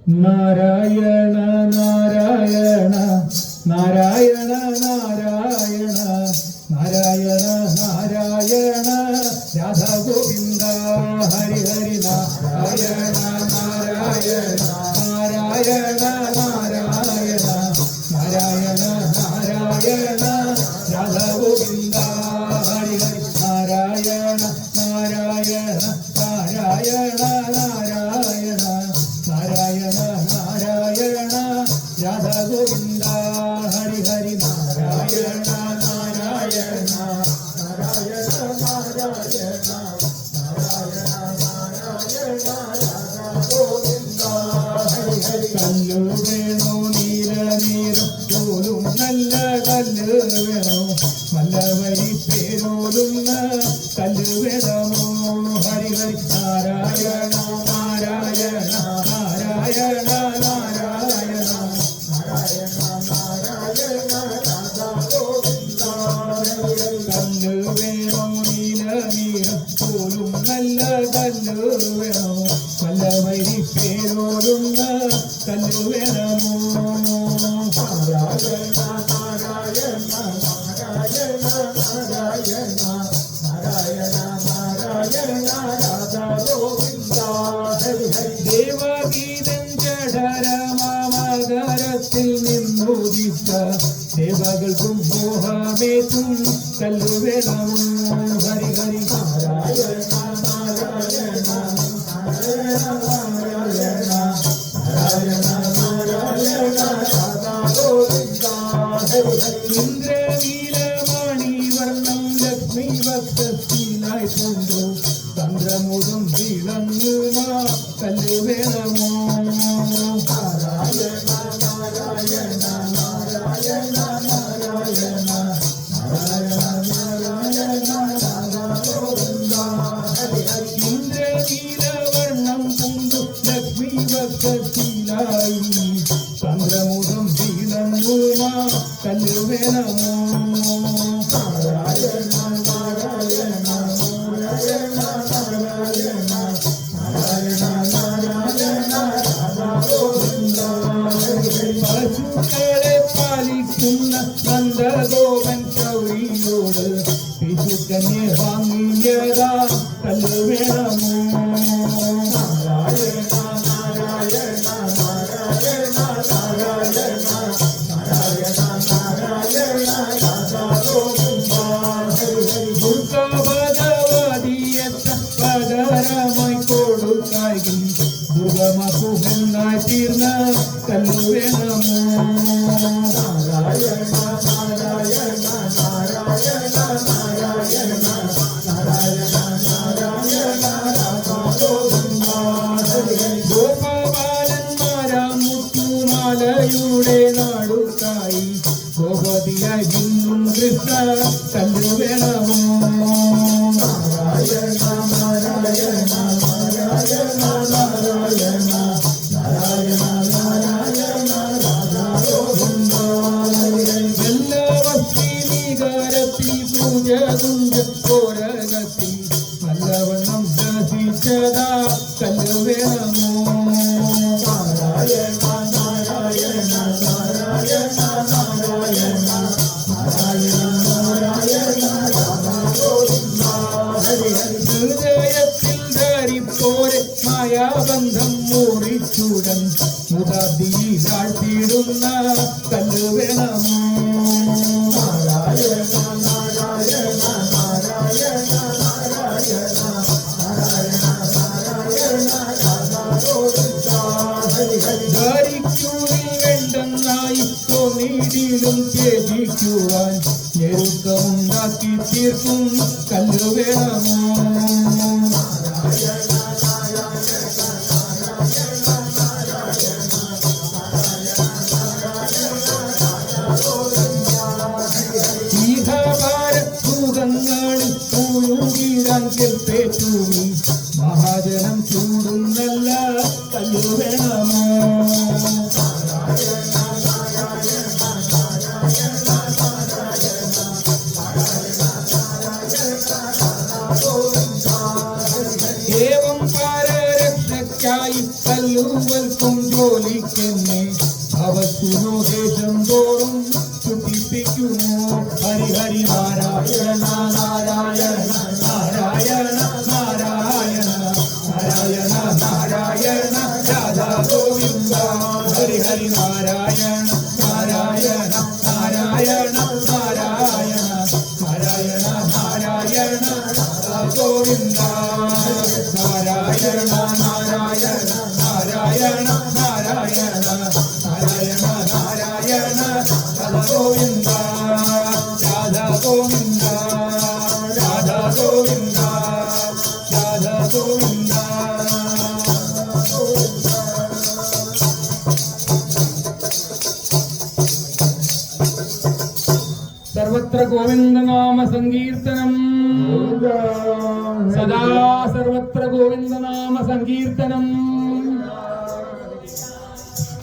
നാരായണ നാരായണ നാരായണ നാരായണ നാരായണ നാരായണ രാധ ഗോവിന്ദ ഹരി ഹരി നാരായണ നാരായണ നാരായണ നാരായണ നാരായണ നാരായണ രാധ ഗോവിന്ദ ഹരി ഹരി നാരായണ നാരായണ നാരായണ നാരായണ നാരായണ നാരായണ രാധ ഗോവിന്ദ ഹരി ഹരി നാരായണ നാരായണ നാരായണ നാരായണ കല്ലു വേണോ നീല നീരം പോലും നല്ല കല്ല് വേണോ നല്ല വരി പേരോലുന്ന കല്ല് വേണമോ ഹരി ഹരി നാരായണ നാരായണ നാരായണ നാരായണ കല്ല് വേണോ നീല നീരം പോലും നല്ല കല്ല് വേണോ നല്ല വരി പേരോലുന്ന കല്ല് വേണമോ നാരായണ നാരായണ നാരായണ നാരായണ നാരായണ നാരായണ രാധാ ഗോവിന്ദ ഹരി ഹരി ദേവഗീതം ജഠരമാമകരത്തിൽ നിന്നുദിച്ച ദേവകൾക്കും മോഹമേറ്റും കല്ലു വേണമോ ഹരി ഹരി നാരായണ നാരായണ നാരായണ നാരായണ നാരായണ നാരായണ രാധാ ഗോവിന്ദ ഹരി ഹരി ഇന്ദ്രനീലമണി വർണ്ണം ലക്ഷ്മി ഭക്തീലായി കൊണ്ടു ചന്ദ്രമുഖം വിളങ്ങുമാ കല്ല് വേണമോ നാരായണ നാരായണ നാരായണ നാരായണ നാരായണ നാരായണ രാധാ ഗോവിന്ദ ഹരി ഹരി ഇന്ദ്രനീലവർണ്ണം കൊണ്ടു ലക്ഷ്മി ഭക്തീലായി ചന്ദ്രമുഖം വിളങ്ങുമാ കല്ല് വേണമോ നാരായണ നാരായണ നാരായണ നാരായണ നാരായണ നാരായണ രാധാ ഗോവിന്ദ ഹരി ഹരി പശുക്കളെ പാലിക്കുന്ന നന്ദഗോപൻ ചൗരിയോട് പിശുക്കനെ വാങ്ങിയതാ കല്ല് വേണമോ നാരായണ നാരായണ നാരായണ നാരായണ നാരായണ നാരായണ രാധാ ഗോവിന്ദ ഹരി ഹരി ദുർഗഭഗവതിയെത്ത പകരമായി കൊടുക്കായി ദുർഗമകുഹനായി തീർന്ന കല്ല് വേണമോ നാരായണ നാരായണ നാരായണ നാരായണ നാരായണ നാരായണ രാധാ ഗോവിന്ദ ഹരി ഹരി ഗോപബാലന്മാരാം മുത്തുമാലയുടെ നാടുകായി ഗോപതിയായി ഭിന്നും കൃഷ്ണ കല്ല് വേണമോ നാരായണ നാരായണ നാരായണ നാരായണ നാരായണ നാരായണ രാധാ ഗോവിന്ദ ഹരി ഹരി എല്ലാവസ്ത്രീകാരത്തിൽ പൂജകുഞ്ച കോരകത്തിൽ നല്ലവണ്ണം ദർശിച്ചതാ കല്ല് വേണമോ നാരായണ നാരായണ നാരായണ നാരായണ നാരായണ നാരായണ രാധാ ഗോവിന്ദ ഹരി ഹരി ഹൃദയത്തിൽ ധരിപ്പോരെ മായാബന്ധം മൂറിച്ചൂടൻ മുതാദിയിലാഴ്ത്തിയിടുന്ന കല്ല് വേണമോ നാരായണ നാരായണ നാരായണ നാരായണ നാരായണ നാരായണ രാധാ ഗോവിന്ദ ഹരി ഹരി ധരിക്കൂറിൽ വേണ്ടെന്നായി തോന്നിയിലും ത്യജിക്കുവാൻ ഞെരുക്കമുണ്ടാക്കി തീർക്കും കല്ല് വേണമോ നാരായണ ഭൂതങ്ങളിൽ പൂഴുകീരാൻ കേൾപ്പേറ്റൂമി മഹാജനം ചൂടുന്നല്ല കല്ല് വേണമോ ഏവം പാരരക്ഷയ്ക്കായി കല്ലുവ കേൾക്കും ജോലിക്കെന്നെ അവസ്തുനോ ദേശം തോറും ചുട്ടിപ്പിക്കുമോ ഹരി ഹരി നാരായണ നാരായണ നാരായണ നാരായണ നാരായണ നാരായണ രാധാ ഗോവിന്ദ ഹരി ഹരി നാരായണ നാരായണ നാരായണ നാരായണ നാരായണ നാരായണ രാധാ ഗോവിന്ദ നാരായണ നാരായണ നാരായണ നാരായണ നാരായണ നാരായണ രാധാ ഗോവിന്ദ രാധാ ഗോവിന്ദ രാധാ ഗോവിന്ദ രാധാ ഗോവിന്ദ. സർവത്ര ഗോവിന്ദനാമ സങ്കീർത്തനം സദാ സർവത്ര ഗോവിന്ദനാമ സങ്കീർത്തനം.